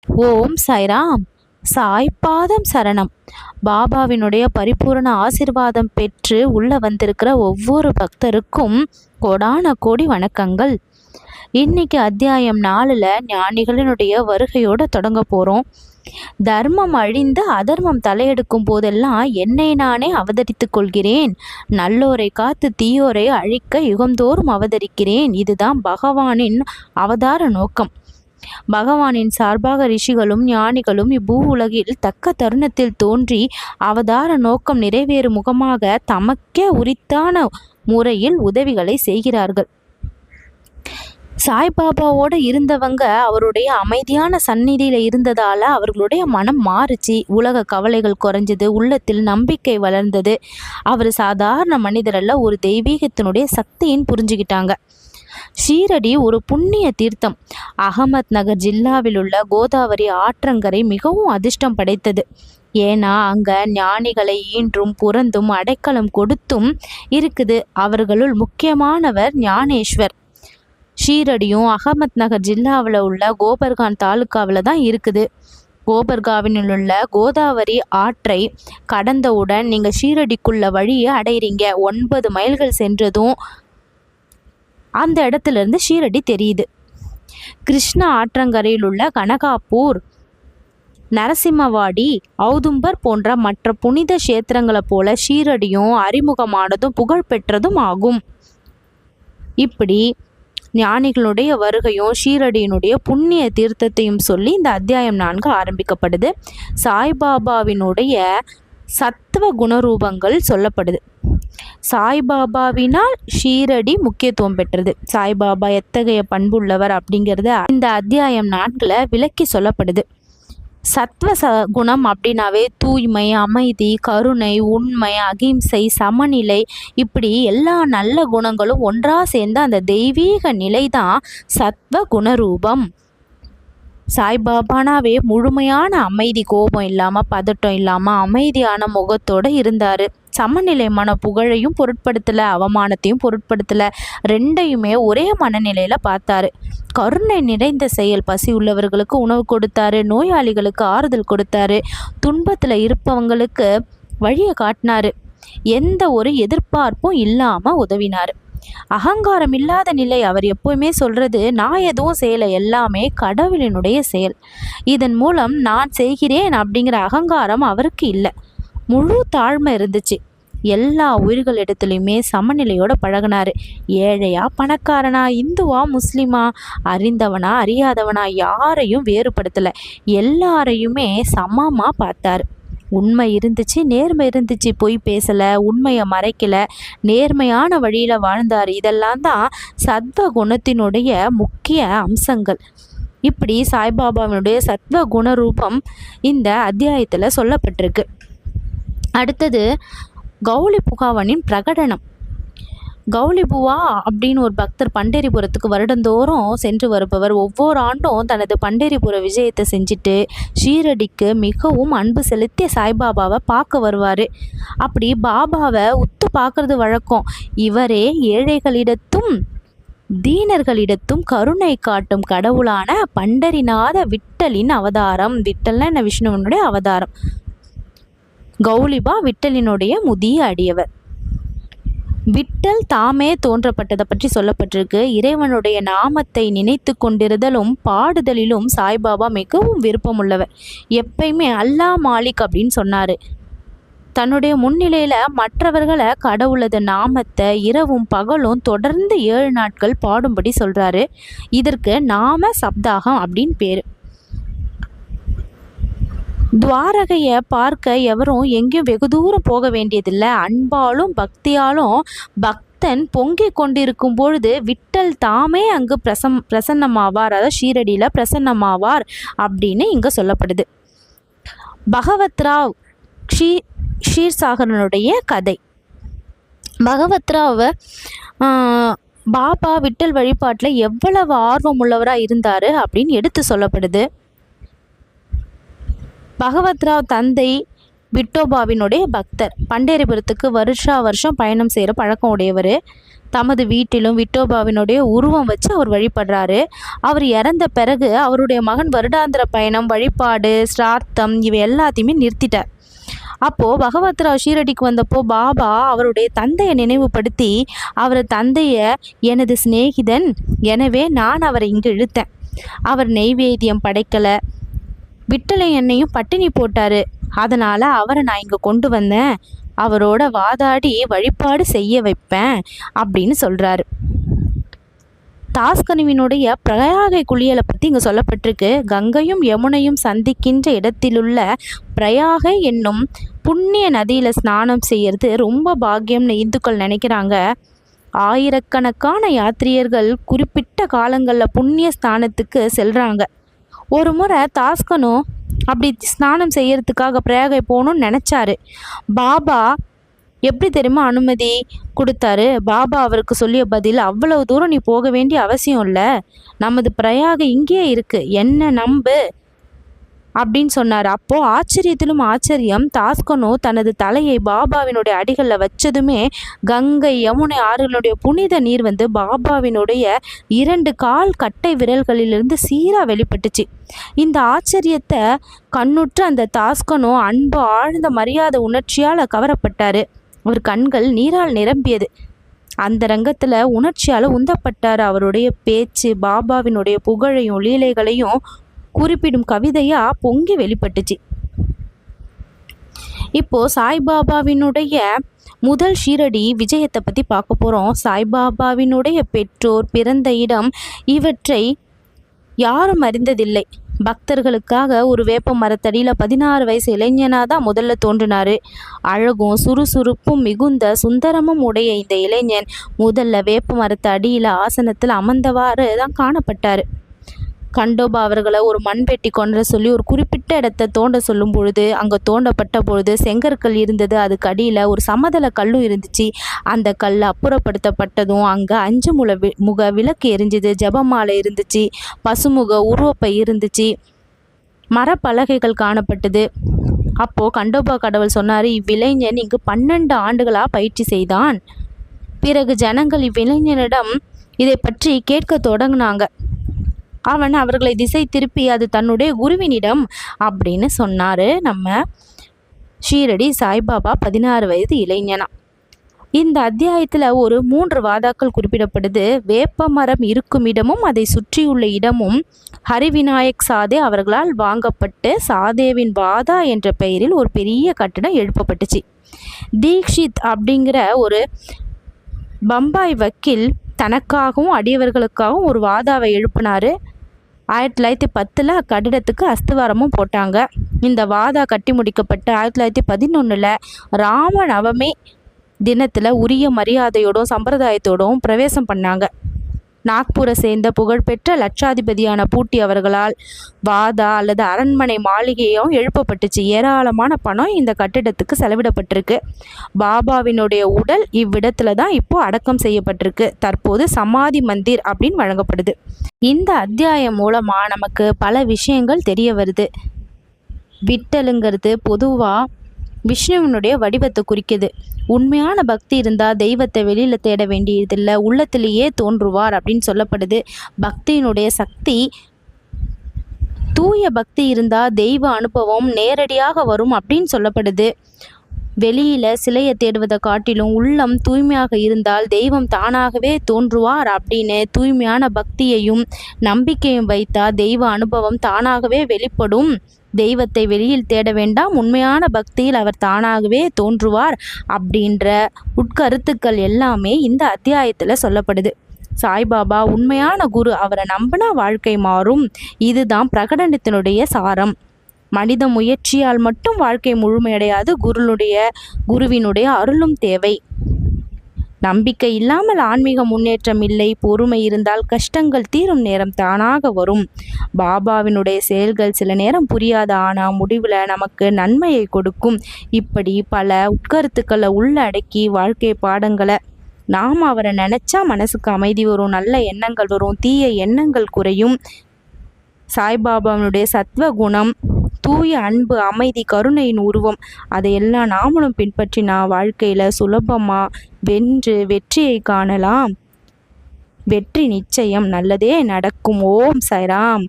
ஓம் சாய்ராம். சாய்பாதம் சரணம். பாபாவினுடைய பரிபூரண ஆசிர்வாதம் பெற்று உள்ள வந்திருக்கிற ஒவ்வொரு பக்தருக்கும் கோடான கோடி வணக்கங்கள். இன்னைக்கு அத்தியாயம் 4ல் ஞானிகளினுடைய வருகையோட தொடங்க போகிறோம். தர்மம் அழிந்து அதர்மம் தலையெடுக்கும் போதெல்லாம் என்னை நானே அவதரித்துக் கொள்கிறேன். நல்லோரை காத்து தீயோரை அழிக்க யுகந்தோறும் அவதரிக்கிறேன். இதுதான் பகவானின் அவதார நோக்கம். பகவானின் சார்பாக ரிஷிகளும் ஞானிகளும் இப்பூ உலகில் தக்க தருணத்தில் தோன்றி அவதார நோக்கம் நிறைவேறும் முகமாக தமக்கே உரித்தான முறையில் உதவிகளை செய்கிறார்கள். சாய்பாபாவோடு இருந்தவங்க அவருடைய அமைதியான சந்நிதியில் இருந்ததால் அவர்களுடைய மனம் மாறுச்சு. உலக கவலைகள் குறைஞ்சது, உள்ளத்தில் நம்பிக்கை வளர்ந்தது. அவர் சாதாரண மனிதரல்ல, ஒரு தெய்வீகத்தினுடைய சக்தியின் புரிஞ்சுக்கிட்டாங்க. ஷீரடி ஒரு புண்ணிய தீர்த்தம். அகமத் நகர் ஜில்லாவில் உள்ள கோதாவரி ஆற்றங்கரை மிகவும் அதிர்ஷ்டம் படைத்தது. ஏன்னா அங்க ஞானிகளை ஈன்றும் புறந்தும் அடைக்கலம் கொடுத்தும் இருக்குது. அவர்களுள் முக்கியமானவர் ஞானேஸ்வர். ஷீரடியும் அகமத் நகர் ஜில்லாவில் உள்ள கோபர்கான் தாலுக்காவில் தான் இருக்குது. கோபர்காவினில் உள்ள கோதாவரி ஆற்றை கடந்தவுடன் நீங்கள் ஷீரடிக்குள்ள வழியை அடைகிறீங்க. 9 மைல்கள் சென்றதும் அந்த இடத்துல இருந்து ஷீரடி தெரியுது. கிருஷ்ண ஆற்றங்கரையில் உள்ள கனகாப்பூர், நரசிம்மவாடி, ஔதும்பர் போன்ற மற்ற புனித கஷேத்திரங்களை போல ஷீரடியும் அறிமுகமானதும் புகழ்பெற்றதும் ஆகும். இப்படி ஞானிகளுடைய வருகையும் ஷீரடியினுடைய புண்ணிய தீர்த்தத்தையும் சொல்லி இந்த அத்தியாயம் 4 ஆரம்பிக்கப்படுது. சாய்பாபாவினுடைய சத்துவ குணரூபங்கள் சொல்லப்படுது. சாய்பாபாவினால் ஷீரடி முக்கியத்துவம் பெற்றது. சாய்பாபா எத்தகைய பண்புள்ளவர் அப்படிங்கிறத இந்த அத்தியாயம் 4ல் விளக்கி சொல்லப்படுது. சத்வ குணம் அப்படின்னாவே தூய்மை, அமைதி, கருணை, உண்மை, அகிம்சை, சமநிலை, இப்படி எல்லா நல்ல குணங்களும் ஒன்றா சேர்ந்த அந்த தெய்வீக நிலை தான் சத்வ குணரூபம். சாய்பாபானாவே முழுமையான அமைதி, கோபம் இல்லாமல், பதட்டம் இல்லாமல் அமைதியான முகத்தோடு இருந்தார். சமநிலை மன புகழையும் பொருட்படுத்தலை, அவமானத்தையும் பொருட்படுத்தலை, ரெண்டையுமே ஒரே மனநிலையில் பார்த்தாரு. கருணை நிறைந்த செயல். பசி உள்ளவர்களுக்கு உணவு கொடுத்தாரு, நோயாளிகளுக்கு ஆறுதல் கொடுத்தாரு, துன்பத்தில் இருப்பவங்களுக்கு வழியை காட்டினாரு, எந்த ஒரு எதிர்பார்ப்பும் இல்லாமல் உதவினார். அகங்காரம் இல்லாத நிலை. அவர் எப்போவுமே சொல்கிறது, நான் எதுவும் செய்யலை, எல்லாமே கடவுளினுடைய செயல். இதன் மூலம் நான் செய்கிறேன் அப்படிங்கிற அகங்காரம் அவருக்கு இல்லை. முழு தாழ்மை இருந்துச்சு. எல்லா உயிர்களிடத்துலையுமே சமநிலையோடு பழகினார். ஏழையா பணக்காரனா, இந்துவா முஸ்லீமா, அறிந்தவனா அறியாதவனா, யாரையும் வேறுபடுத்தலை. எல்லாரையுமே சமமாக பார்த்தார். உண்மை இருந்துச்சு, நேர்மை இருந்துச்சு. பொய் பேசலை, உண்மையை மறைக்கலை, நேர்மையான வழியில் வாழ்ந்தார். இதெல்லாம் தான் சத்வ குணத்தினுடைய முக்கிய அம்சங்கள். இப்படி சாய்பாபாவினுடைய சத்வ குணரூபம் இந்த அத்தியாயத்தில் சொல்லப்பட்டிருக்கு. அடுத்தது கௌளி புகாவனின் பிரகடனம். கௌளி புவா அப்படின்னு ஒரு பக்தர் பண்டேரிபுரத்துக்கு வருடந்தோறும் சென்று வருபவர். ஒவ்வொரு ஆண்டும் தனது பண்டேரிபுர விஜயத்தை செஞ்சுட்டு ஷீரடிக்கு மிகவும் அன்பு செலுத்திய சாய்பாபாவை பார்க்க வருவார். அப்படி பாபாவை உத்து பார்க்கறது வழக்கம். இவரே ஏழைகளிடத்தும் தீனர்களிடத்தும் கருணை காட்டும் கடவுளான பண்டரிநாத விட்டலின் அவதாரம். விட்டல்னா என்ன? விஷ்ணுவனுடைய அவதாரம். கௌலிபா விட்டலினுடைய முதிய அடியவர். விட்டல் தாமே தோன்றப்பட்டதை பற்றி சொல்லப்பட்டிருக்கு. இறைவனுடைய நாமத்தை நினைத்து கொண்டிருதலும் பாடுதலிலும் சாய்பாபா மிகவும் விருப்பமுள்ளவர். எப்பயுமே அல்லா மாலிக் அப்படின்னு சொன்னார். தன்னுடைய முன்னிலையில் மற்றவர்களை கடவுளது நாமத்தை இரவும் பகலும் தொடர்ந்து 7 நாட்கள் பாடும்படி சொல்கிறாரு. இதற்கு நாம சப்தாகம் அப்படின்னு பேர். துவாரகையை பார்க்க எவரும் எங்கேயும் வெகு தூரம் போக வேண்டியதில்லை. அன்பாலும் பக்தியாலும் பக்தன் பொங்கி கொண்டிருக்கும் பொழுது விட்டல் தாமே அங்கு பிரசன்னமாவார். அதாவது ஷீரடியில் பிரசன்னமாவார் அப்படின்னு இங்கே சொல்லப்படுது. பகவத்ராவ் ஷீர்சாகரனுடைய கதை. பகவத்ராவ் பாபா விட்டல் வழிபாட்டில் எவ்வளவு ஆர்வம் உள்ளவராக இருந்தார் அப்படின்னு எடுத்து சொல்லப்படுது. பகவத்ராவ் தந்தை விட்டோபாவினுடைய பக்தர். பண்டேரிபுரத்துக்கு வருஷம் பயணம் செய்கிற பழக்கம் உடையவர். தமது வீட்டிலும் விட்டோபாவினுடைய உருவம் வச்சு அவர் வழிபடுறாரு. அவர் இறந்த பிறகு அவருடைய மகன் வருடாந்திர பயணம், வழிபாடு, ஸ்ரார்த்தம் இவை எல்லாத்தையுமே நிறுத்திட்டார். அப்போது பகவத்ராவ் ஷீரடிக்கு வந்தப்போ பாபா அவருடைய தந்தையை நினைவுபடுத்தி, அவர் தந்தையை எனது சிநேகிதன், எனவே நான் அவரை இங்கு இழுத்தேன். அவர் நெய்வேத்தியம் படைக்கலை, விட்டலை எண்ணெயும் பட்டினி போட்டார், அதனால் அவரை நான் இங்கே கொண்டு வந்தேன், அவரோட வாதாடி வழிபாடு செய்ய வைப்பேன் அப்படின்னு சொல்கிறாரு. தாஸ்கனுவினுடைய பிரயாகை குளியலை பற்றி இங்கே சொல்லப்பட்டிருக்கு. கங்கையும் யமுனையும் சந்திக்கின்ற இடத்திலுள்ள பிரயாகை என்னும் புண்ணிய நதியில் ஸ்நானம் செய்யறது ரொம்ப பாக்கியம்னு இந்துக்கள் நினைக்கிறாங்க. ஆயிரக்கணக்கான யாத்ரீகர்கள் குறிப்பிட்ட காலங்களில் புண்ணிய ஸ்தானத்துக்கு செல்கிறாங்க. ஒரு முறை தாஸ்கனு அப்படி ஸ்நானம் செய்யறதுக்காக பிரயாகை போகணும்னு நினச்சாரு. பாபா எப்படி தெரியுமா அனுமதி கொடுத்தாரு? பாபா அவருக்கு சொல்லிய பதில், அவ்வளவு தூரம் நீ போக வேண்டிய அவசியம் இல்லை, நமது பிரயாக இங்கேயே இருக்கு, என்ன நம்பு அப்படின்னு சொன்னார். அப்போது ஆச்சரியத்திலும் ஆச்சரியம், தாஸ்கனு தனது தலையை பாபாவினுடைய அடிகளில் வச்சதுமே கங்கை யமுனை ஆறுகளுடைய புனித நீர் பாபாவினுடைய 2 கால் கட்டை விரல்களிலிருந்து சீராக வெளிப்பட்டுச்சு. இந்த ஆச்சரியத்தை கண்ணுற்ற அந்த தாஸ்கனு அன்பு ஆழ்ந்த மரியாதை உணர்ச்சியால் கவரப்பட்டார். அவர் கண்கள் நீரால் நிரம்பியது. அந்த ரங்கத்தில் உணர்ச்சியால் உந்தப்பட்டார். அவருடைய பேச்சு பாபாவினுடைய புகழையும் லீலைகளையும் குறிப்பிடும் கவிதையாக பொங்கி வெளிப்பட்டுச்சு. இப்போது சாய்பாபாவினுடைய முதல் ஷீரடி விஜயத்தை பற்றி பார்க்க போகிறோம். சாய்பாபாவினுடைய பெற்றோர், பிறந்த இடம் இவற்றை யாரும் அறிந்ததில்லை. பக்தர்களுக்காக ஒரு வேப்ப மரத்தடியில் 16 வயசு இளைஞனாக தான் முதல்ல தோன்றினார். அழகும் சுறுசுறுப்பும் மிகுந்த சுந்தரமும் உடைய இந்த இளைஞன் முதல்ல வேப்ப மரத்து அடியில் ஆசனத்தில் அமர்ந்தவாறு தான் காணப்பட்டார். கண்டோபா அவர்களை ஒரு மண்பெட்டி கொண்டு சொல்லி ஒரு குறிப்பிட்ட இடத்தை தோண்ட சொல்லும் பொழுது அங்கே தோண்டப்பட்ட பொழுது செங்கற்கள் இருந்தது. அதுக்கு அடியில் ஒரு சமதள கல்லும் இருந்துச்சு. அந்த கல் அப்புறப்படுத்தப்பட்டதும் அங்கே 5 முக விளக்கு எரிஞ்சுது, ஜபமாலை இருந்துச்சு, பசுமுக உருவப்பை இருந்துச்சு, மரப்பலகைகள் காணப்பட்டது. அப்போது கண்டோபா கடவுள் சொன்னார், இவ்விளைஞன் இங்கு 12 ஆண்டுகளாக பயிற்சி செய்தான். பிறகு ஜனங்கள் இவ்விளைஞனிடம் இதை பற்றி கேட்க தொடங்கினாங்க. அவன் அவர்களை திசை திருப்பி அது தன்னுடைய குருவினிடம் அப்படின்னு சொன்னார். நம்ம ஷீரடி சாய்பாபா 16 வயது இளைஞனா. இந்த அத்தியாயத்தில் ஒரு 3 வாதாக்கள் குறிப்பிடப்படுது. வேப்ப மரம் இருக்கும் இடமும் அதை சுற்றியுள்ள இடமும் ஹரிவிநாயக் சாதே அவர்களால் வாங்கப்பட்டு சாதேவின் வாதா என்ற பெயரில் ஒரு பெரிய கட்டிடம் எழுப்பப்பட்டுச்சு. தீக்ஷித் அப்படிங்கிற ஒரு பம்பாய் வக்கீல் தனக்காகவும் அடியவர்களுக்காகவும் ஒரு வாதாவை எழுப்பினார். 1910 அக்கட்டிடத்துக்கு அஸ்திவாரமும் போட்டாங்க. இந்த வாதா கட்டி முடிக்கப்பட்டு 1911 ராமநவமி தினத்தில் உரிய மரியாதையோடும் சம்பிரதாயத்தோடும் பிரவேசம் பண்ணாங்க. நாக்பூரை சேர்ந்த புகழ்பெற்ற லட்சாதிபதியான பூட்டி அவர்களால் வாதா அல்லது அரண்மனை மாளிகையும் எழுப்பப்பட்டுச்சு. ஏராளமான பணம் இந்த கட்டிடத்துக்கு செலவிடப்பட்டிருக்கு. பாபாவினுடைய உடல் இவ்விடத்துல தான் இப்போ அடக்கம் செய்யப்பட்டிருக்கு. தற்போது சமாதி மந்திர் அப்படின்னு வழங்கப்படுது. இந்த அத்தியாயம் மூலமாக நமக்கு பல விஷயங்கள் தெரிய வருது. விட்டலுங்கிறது பொதுவாக விஷ்ணுவினுடைய வடிவத்தை குறிக்குது. உண்மையான பக்தி இருந்தால் தெய்வத்தை வெளியில் தேட வேண்டியதில்லை, உள்ளத்திலேயே தோன்றுவார் அப்படின்னு சொல்லப்படுது. பக்தியினுடைய சக்தி, தூய பக்தி இருந்தால் தெய்வ அனுபவம் நேரடியாக வரும் அப்படின்னு சொல்லப்படுது. வெளியில் சிலையை தேடுவதை காட்டிலும் உள்ளம் தூய்மையாக இருந்தால் தெய்வம் தானாகவே தோன்றுவார் அப்படின்னு தூய்மையான பக்தியையும் நம்பிக்கையும் வைத்தால் தெய்வ அனுபவம் தானாகவே வெளிப்படும். தெய்வத்தை வெளியில் தேட வேண்டாம், உண்மையான பக்தியில் அவர் தானாகவே தோன்றுவார் அப்படின்ற உட்கருத்துக்கள் எல்லாமே இந்த அத்தியாயத்தில் சொல்லப்படுது. சாய்பாபா உண்மையான குரு, அவரை நம்பினா வாழ்க்கை மாறும். இதுதான் பிரகடனத்தினுடைய சாரம். மனித முயற்சியால் மட்டும் வாழ்க்கை முழுமையடையாது, குருவினுடைய அருளும் தேவை. நம்பிக்கை இல்லாமல் ஆன்மீக முன்னேற்றம் இல்லை. பொறுமை இருந்தால் கஷ்டங்கள் தீரும் நேரம் தானாக வரும். பாபாவினுடைய செயல்கள் சில நேரம் புரியாத, ஆனால் முடிவில் நமக்கு நன்மையை கொடுக்கும். இப்படி பல உட்கருத்துக்களை உள்ளடக்கி வாழ்க்கை பாடங்களை நாம் அவரை நினச்சா மனசுக்கு அமைதி வரும், நல்ல எண்ணங்கள் வரும், தீய எண்ணங்கள் குறையும். சாய்பாபாவினுடைய சத்வ குணம் தூய அன்பு, அமைதி, கருணையின் உருவம். அதையெல்லாம் நாமளும் பின்பற்றினா வாழ்க்கையில் சுலபமாக வெற்றியை காணலாம். வெற்றி நிச்சயம். நல்லதே நடக்கும். ஓம் சாய்ராம்.